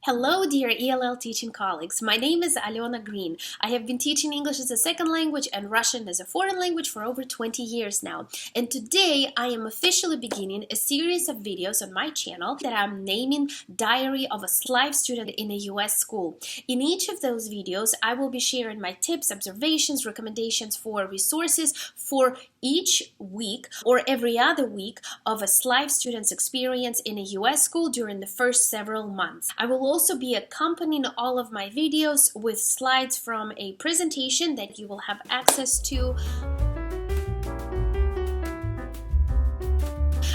Hello, dear ELL teaching colleagues. My name is Alona Green. I have been teaching English as a second language and Russian as a foreign language for over 20 years now. And today I am officially beginning a series of videos on my channel that I'm naming Diary of a SLIFE Student in a US School. In each of those videos, I will be sharing my tips, observations, recommendations for resources for each week or every other week of a SLIFE student's experience in a US school during the first several months. I will also be accompanying all of my videos with slides from a presentation that you will have access to.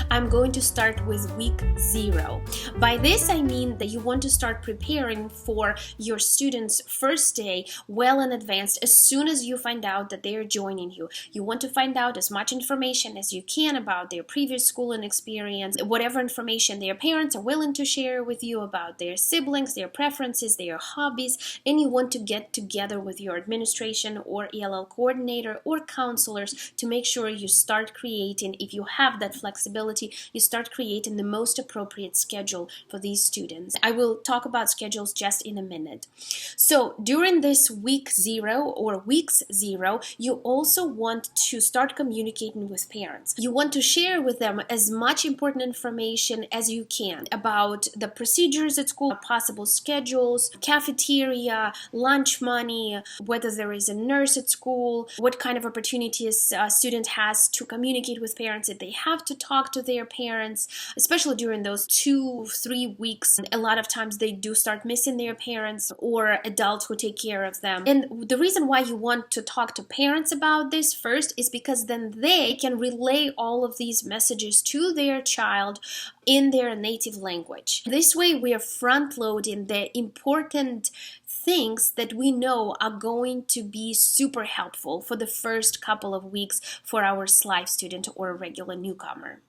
I'm going to start with week 0. By this I mean that you want to start preparing for your students' first day well in advance as soon as you find out that they are joining you. You want to find out as much information as you can about their previous schooling experience, whatever information their parents are willing to share with you about their siblings, their preferences, their hobbies, and you want to get together with your administration or ELL coordinator or counselors to make sure you start creating, if you have that flexibility, you start creating the most appropriate schedule for these students. I will talk about schedules just in a minute. So during this week 0 or weeks 0, you also want to start communicating with parents. You want to share with them as much important information as you can about the procedures at school, possible schedules, cafeteria, lunch money, whether there is a nurse at school, what kind of opportunities a student has to communicate with parents if they have to talk to their parents, especially during those 2-3 weeks. A lot of times they do start missing their parents or adults who take care of them. And the reason why you want to talk to parents about this first is because then they can relay all of these messages to their child in their native language. This way we are front-loading the important things that we know are going to be super helpful for the first couple of weeks for our SLIFE student or a regular newcomer.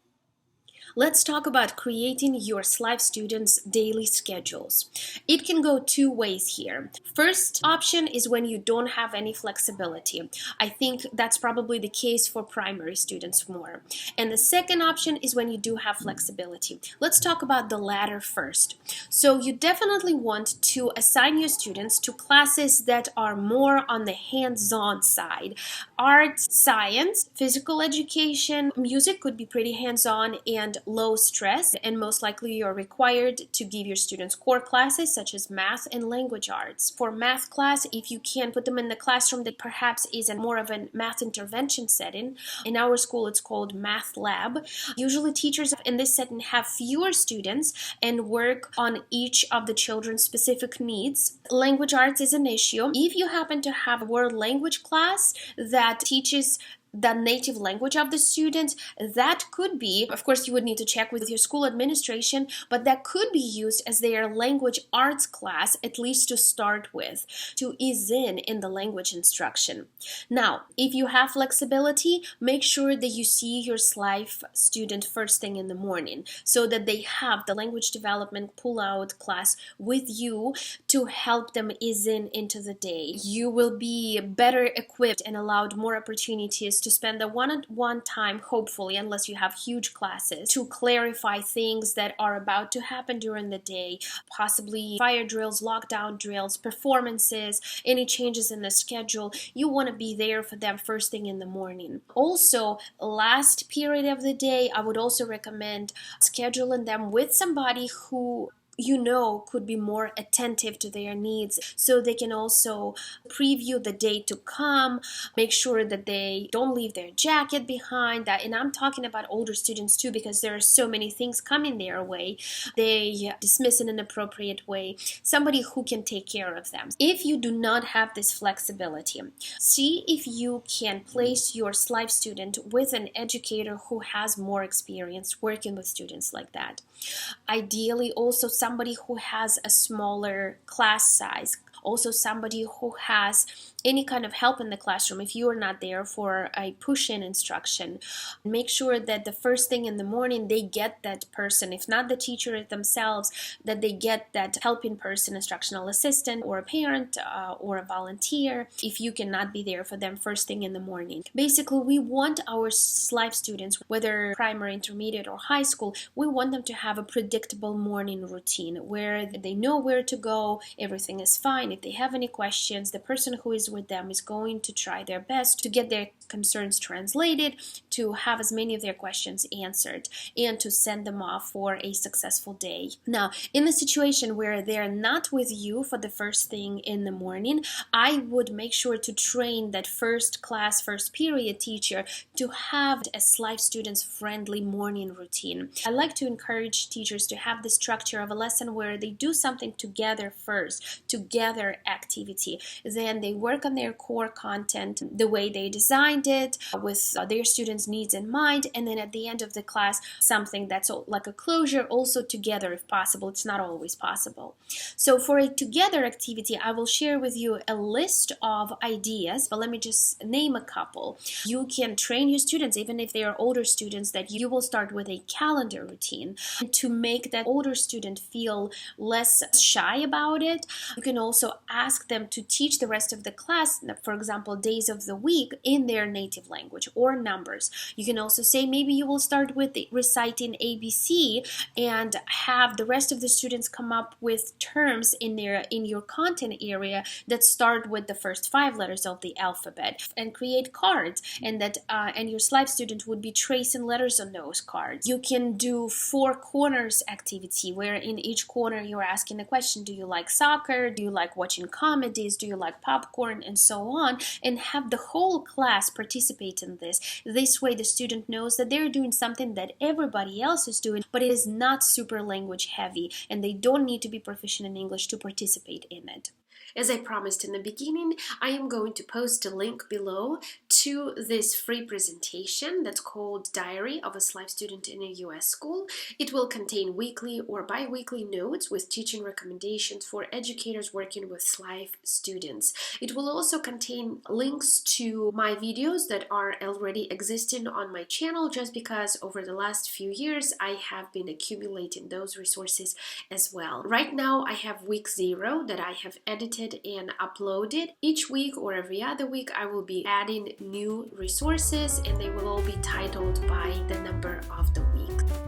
Let's talk about creating your SLIFE students' daily schedules. It can go 2 ways here. First option is when you don't have any flexibility. I think that's probably the case for primary students more. And the second option is when you do have flexibility. Let's talk about the latter first. So you definitely want to assign your students to classes that are more on the hands-on side. Arts, science, physical education, music could be pretty hands-on and low stress, and most likely you're required to give your students core classes such as math and language arts. For math class, if you can put them in the classroom that perhaps is more of a math intervention setting, in our school it's called math lab. Usually teachers in this setting have fewer students and work on each of the children's specific needs. Language arts is an issue. If you happen to have a world language class that teaches the native language of the student, that could be, of course you would need to check with your school administration, but that could be used as their language arts class, at least to start with, to ease in the language instruction. Now, if you have flexibility, make sure that you see your SLIFE student first thing in the morning so that they have the language development pull-out class with you to help them ease into the day. You will be better equipped and allowed more opportunities to spend the one-on-one time, hopefully, unless you have huge classes, to clarify things that are about to happen during the day, possibly fire drills, lockdown drills, performances, any changes in the schedule. You want to be there for them first thing in the morning. Also, last period of the day, I would also recommend scheduling them with somebody who you know could be more attentive to their needs, so they can also preview the day to come, make sure that they don't leave their jacket behind. And I'm talking about older students too, because there are so many things coming their way. They dismiss in an appropriate way. Somebody who can take care of them. If you do not have this flexibility, see if you can place your SLIFE student with an educator who has more experience working with students like that. Ideally also somebody who has a smaller class size. Also, somebody who has any kind of help in the classroom, if you are not there for a push-in instruction, make sure that the first thing in the morning they get that person, if not the teacher themselves, that they get that helping person, instructional assistant or a parent or a volunteer, if you cannot be there for them first thing in the morning. Basically, we want our SLIFE students, whether primary, intermediate, or high school, we want them to have a predictable morning routine where they know where to go, everything is fine. If they have any questions, the person who is with them is going to try their best to get their concerns translated, to have as many of their questions answered, and to send them off for a successful day. Now, in the situation where they're not with you for the first thing in the morning, I would make sure to train that first class, first period teacher to have a SLIFE students friendly morning routine. I like to encourage teachers to have the structure of a lesson where they do something together first, together activity. Then they work on their core content the way they designed it with their students' needs in mind, and then at the end of the class, something that's like a closure, also together if possible. It's not always possible. So for a together activity, I will share with you a list of ideas, but let me just name a couple. You can train your students, even if they are older students, that you will start with a calendar routine to make that older student feel less shy about it. You can also ask them to teach the rest of the class, for example, days of the week in their native language or numbers. You can also say maybe you will start with reciting ABC and have the rest of the students come up with terms in your content area that start with the first 5 letters of the alphabet, and create cards, and that and your SLIFE student would be tracing letters on those cards. You can do 4 corners activity, where in each corner you're asking a question: do you like soccer, do you like watching comedies, do you like popcorn, and so on, and have the whole class participate in this. This way the student knows that they're doing something that everybody else is doing, but it is not super language heavy, and they don't need to be proficient in English to participate in it. As I promised in the beginning, I am going to post a link below to this free presentation that's called Diary of a SLIFE Student in a US School. It will contain weekly or bi-weekly notes with teaching recommendations for educators working with SLIFE students. It will also contain links to my videos that are already existing on my channel, just because over the last few years I have been accumulating those resources as well. Right now I have week 0 that I have edited and uploaded. Each week or every other week I will be adding new resources, and they will all be titled by the number of the week.